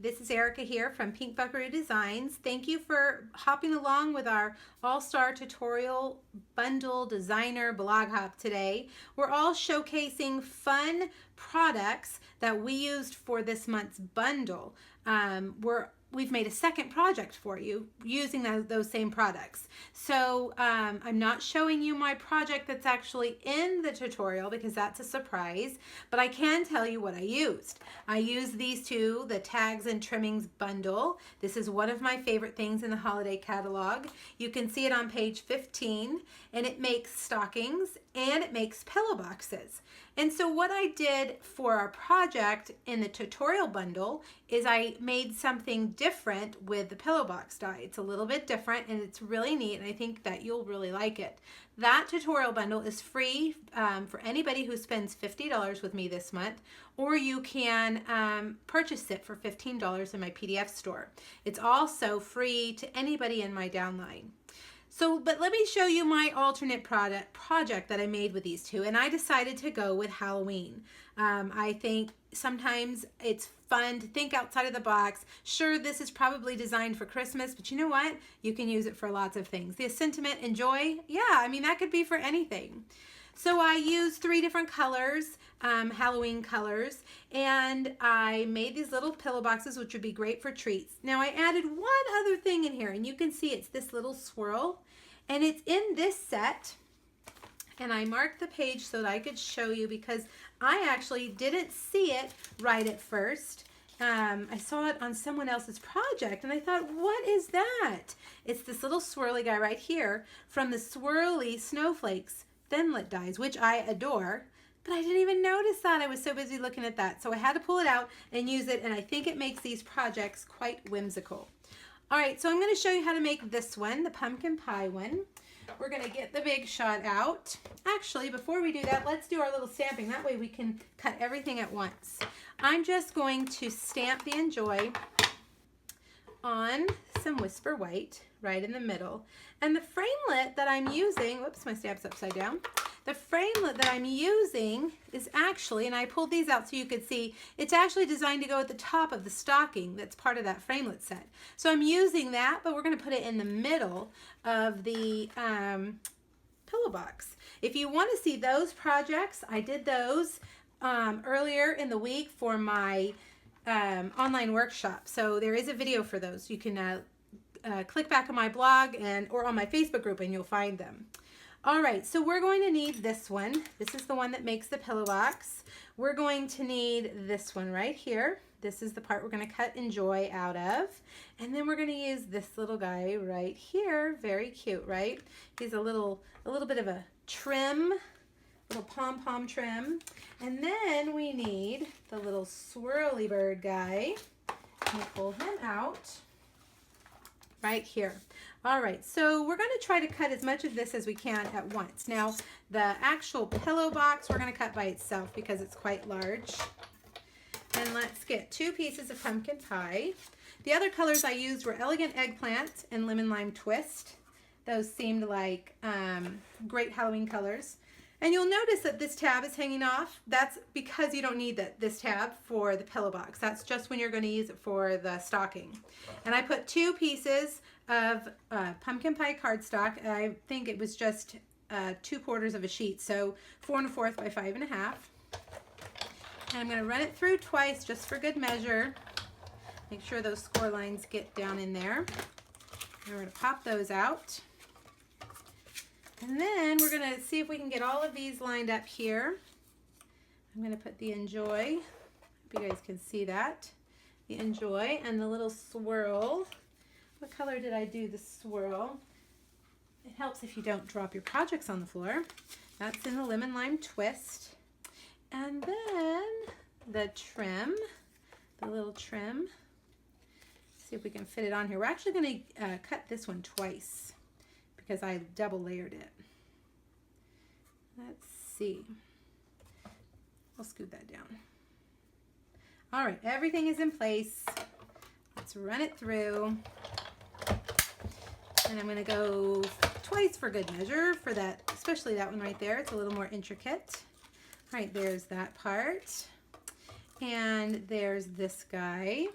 this is Erica here from Pink Buckaroo Designs. Thank you for hopping along with our All-Star Tutorial Bundle Designer Blog Hop today. We're all showcasing fun products that we used for this month's bundle. We've made a second project for you using those same products. So I'm not showing you my project that's actually in the tutorial because that's a surprise, but I can tell you what I used. I used these two, the Tags and Trimmings bundle. This is one of my favorite things in the holiday catalog. You can see it on page 15, and it makes stockings and it makes pillow boxes. And so what I did for our project in the tutorial bundle is I made something different with the pillow box die. It's a little bit different and it's really neat, and I think that you'll really like it. That tutorial bundle is free for anybody who spends $50 with me this month, or you can purchase it for $15 in my PDF store. It's also free to anybody in my downline. But let me show you my alternate project that I made with these two, and I decided to go with Halloween. I think sometimes it's fun to think outside of the box. Sure, this is probably designed for Christmas, but you know what? You can use it for lots of things. The sentiment and joy, yeah, I mean, that could be for anything. So I used 3 different colors, Halloween colors, and I made these little pillow boxes, which would be great for treats. Now I added one other thing in here, and you can see it's this little swirl, and it's in this set. And I marked the page so that I could show you because I actually didn't see it right at first. I saw it on someone else's project and I thought, what is that? It's this little swirly guy right here from the Swirly Snowflakes Thinlit dies, which I adore, but I didn't even notice that. I was so busy looking at that. So I had to pull it out and use it, and I think it makes these projects quite whimsical. All right, so I'm going to show you how to make this one, the pumpkin pie one. We're going to get the Big Shot out. Actually, before we do that, let's do our little stamping. That way we can cut everything at once. I'm just going to stamp the Enjoy on some Whisper White right in the middle. And the framelit that I'm using, whoops, my stamp's upside down. The framelit that I'm using is actually, and I pulled these out so you could see, it's actually designed to go at the top of the stocking that's part of that framelit set. So I'm using that, but we're going to put it in the middle of the pillow box. If you want to see those projects, I did those earlier in the week for my online workshop. So there is a video for those. You can click back on my blog or on my Facebook group and you'll find them. All right, so we're going to need this one. This is the one that makes the pillow box. We're going to need this one right here. This is the part we're going to cut Enjoy out of. And then we're going to use this little guy right here. Very cute, right? He's a little bit of a trim, little pom-pom trim. And then we need the little swirly bird guy. Let me pull him out right here. All right, so we're going to try to cut as much of this as we can at once. Now, the actual pillow box we're going to cut by itself because it's quite large. And let's get 2 pieces of pumpkin pie. The other colors I used were Elegant Eggplant and Lemon Lime Twist. Those seemed like great Halloween colors. And you'll notice that this tab is hanging off. That's because you don't need this tab for the pillow box. That's just when you're going to use it for the stocking. And I put 2 pieces of pumpkin pie cardstock. I think it was just 2/4 of a sheet, so 4 1/4 by 5 1/2. And I'm going to run it through twice just for good measure. Make sure those score lines get down in there. And we're going to pop those out. And then we're going to see if we can get all of these lined up here. I'm going to put the Enjoy. Hope you guys can see that. The Enjoy and the little swirl. What color did I do the swirl? It helps if you don't drop your projects on the floor. That's in the Lemon Lime Twist. And then the trim, the little trim. See if we can fit it on here. We're actually going to cut this one twice because I double layered it. Let's see. I'll scoot that down. All right, everything is in place. Let's run it through. And I'm going to go twice for good measure for that, especially that one right there. It's a little more intricate. All right, there's that part. And there's this guy.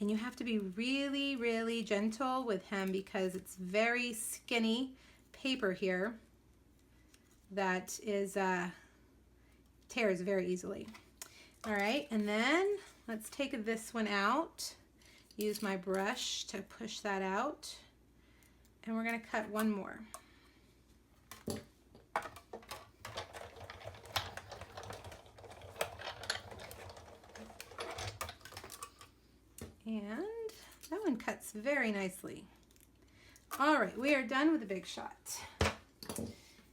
And you have to be really, really gentle with him because it's very skinny paper here that is tears very easily. All right, and then let's take this one out. Use my brush to push that out. And we're going to cut one more. And that one cuts very nicely. All right, we are done with the Big Shot.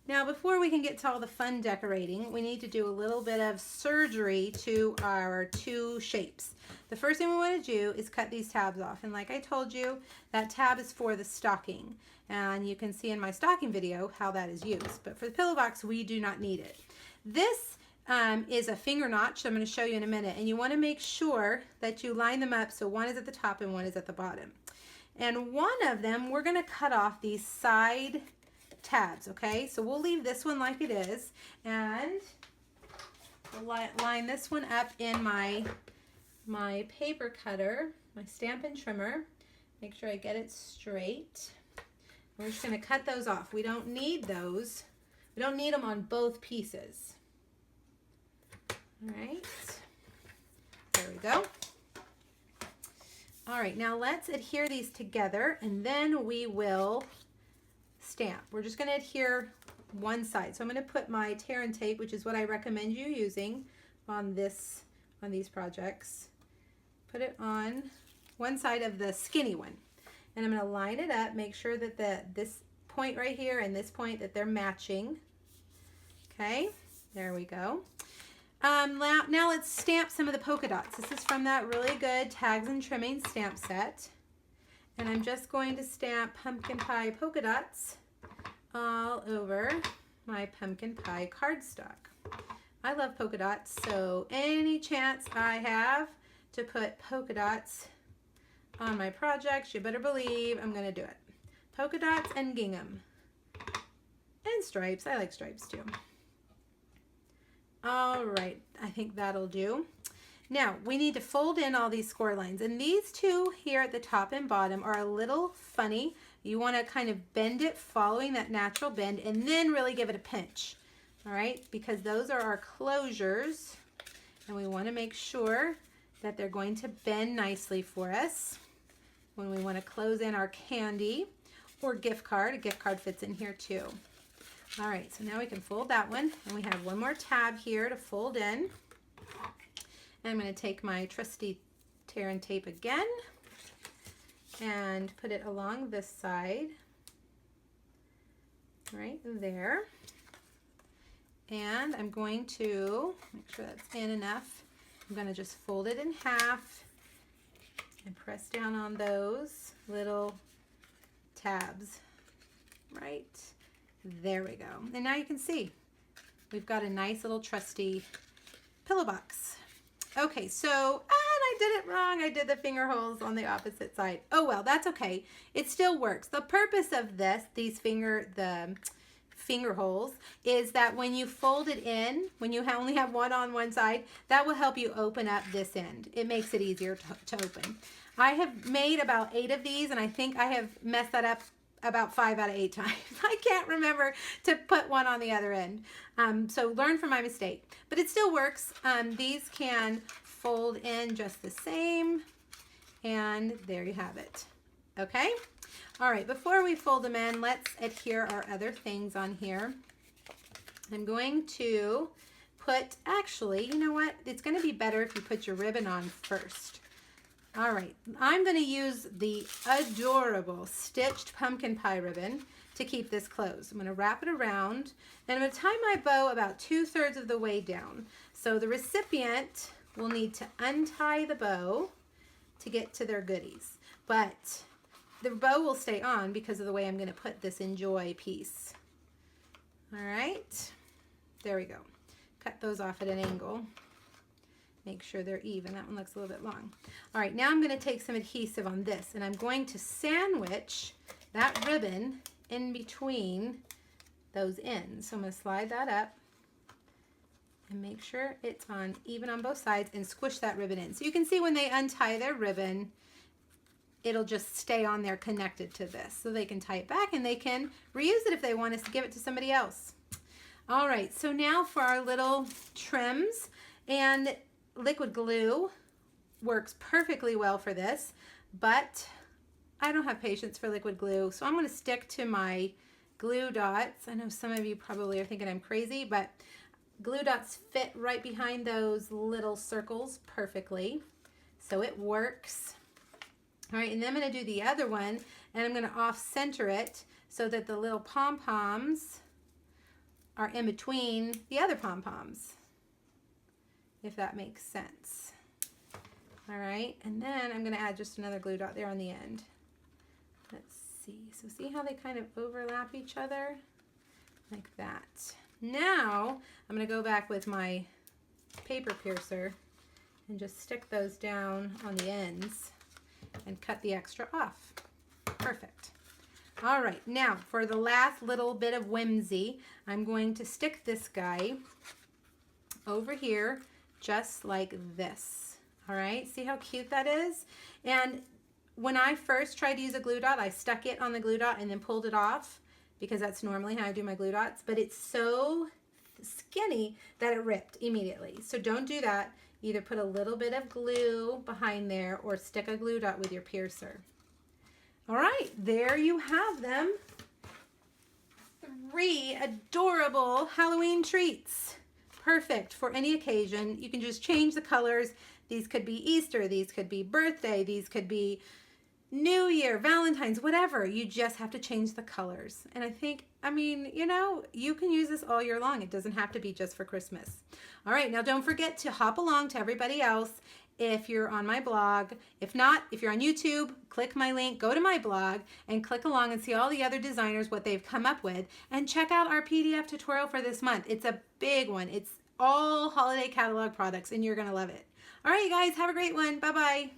Now, before we can get to all the fun decorating, we need to do a little bit of surgery to our two shapes. The first thing we want to do is cut these tabs off. And like I told you, that tab is for the stocking. And you can see in my stocking video how that is used. But for the pillow box, we do not need it. This is a finger notch, I'm going to show you in a minute. And you want to make sure that you line them up so one is at the top and one is at the bottom. And one of them, we're going to cut off these side tabs, okay? So we'll leave this one like it is, and we'll line this one up in my paper cutter, my Stampin' Trimmer. Make sure I get it straight. We're just going to cut those off. We don't need those. We don't need them on both pieces. All right, there we go. All right, now let's adhere these together, and then we will stamp. We're just going to adhere one side. So I'm going to put my tear and tape, which is what I recommend you using on these projects. Put it on one side of the skinny one, and I'm going to line it up. Make sure that this point right here and this point that they're matching. Okay, there we go. Now let's stamp some of the polka dots. This is from that really good Tags and Trimming stamp set. And I'm just going to stamp pumpkin pie polka dots all over my pumpkin pie cardstock. I love polka dots, so any chance I have to put polka dots on my projects, you better believe I'm going to do it. Polka dots and gingham. And stripes. I like stripes too. All right, I think that'll do. Now, we need to fold in all these score lines, and these two here at the top and bottom are a little funny. You want to kind of bend it following that natural bend and then really give it a pinch, all right, because those are our closures, and we want to make sure that they're going to bend nicely for us when we want to close in our candy or gift card. A gift card fits in here too. All right, so now we can fold that one, and we have one more tab here to fold in. And I'm going to take my trusty tear and tape again and put it along this side, right there. And I'm going to make sure that's in enough. I'm going to just fold it in half and press down on those little tabs, right? There we go. And now you can see we've got a nice little trusty pillow box. Okay, so, and I did it wrong. I did the finger holes on the opposite side. Oh well, that's okay. It still works. The purpose of the finger holes is that when you fold it in, when you only have one on one side, that will help you open up this end. It makes it easier to open. I have made about 8 of these, and I think I have messed that up about 5 out of 8 times. I can't remember to put one on the other end. So learn from my mistake. But it still works. These can fold in just the same. And there you have it. Okay? All right, before we fold them in, let's adhere our other things on here. I'm going to put, actually, you know what? It's going to be better if you put your ribbon on first. All right, I'm going to use the adorable stitched pumpkin pie ribbon to keep this closed. I'm going to wrap it around, and I'm going to tie my bow about 2/3 of the way down. So the recipient will need to untie the bow to get to their goodies. But the bow will stay on because of the way I'm going to put this Enjoy piece. All right, there we go. Cut those off at an angle. Make sure they're even. That one looks a little bit long. All right, now I'm going to take some adhesive on this, and I'm going to sandwich that ribbon in between those ends. So I'm going to slide that up and make sure it's on even on both sides and squish that ribbon in. So you can see when they untie their ribbon, it'll just stay on there connected to this. So they can tie it back and they can reuse it if they want us to give it to somebody else. All right, so now for our little trims, and liquid glue works perfectly well for this, but I don't have patience for liquid glue, so I'm going to stick to my glue dots. I know some of you probably are thinking I'm crazy, but glue dots fit right behind those little circles perfectly, so it works. All right, and then I'm going to do the other one, and I'm going to off-center it so that the little pom-poms are in between the other pom-poms, if that makes sense. All right, and then I'm going to add just another glue dot there on the end. Let's see. So see how they kind of overlap each other? Like that. Now, I'm going to go back with my paper piercer and just stick those down on the ends and cut the extra off. Perfect. All right, now for the last little bit of whimsy, I'm going to stick this guy over here just like this. All right, see how cute that is? And when I first tried to use a glue dot, I stuck it on the glue dot and then pulled it off because that's normally how I do my glue dots, but it's so skinny that it ripped immediately. So don't do that. Either put a little bit of glue behind there or stick a glue dot with your piercer. All right, there you have them. 3 adorable Halloween treats. Perfect for any occasion. You can just change the colors. These could be Easter, these could be birthday, these could be New Year, Valentine's, whatever. You just have to change the colors. And I think, I mean, you know, you can use this all year long. It doesn't have to be just for Christmas. All right, now don't forget to hop along to everybody else if you're on my blog. If not, if you're on YouTube, click my link, go to my blog and click along and see all the other designers, what they've come up with, and check out our PDF tutorial for this month. It's a big one. It's all holiday catalog products and you're gonna love it. All right, you guys, have a great one. Bye-bye.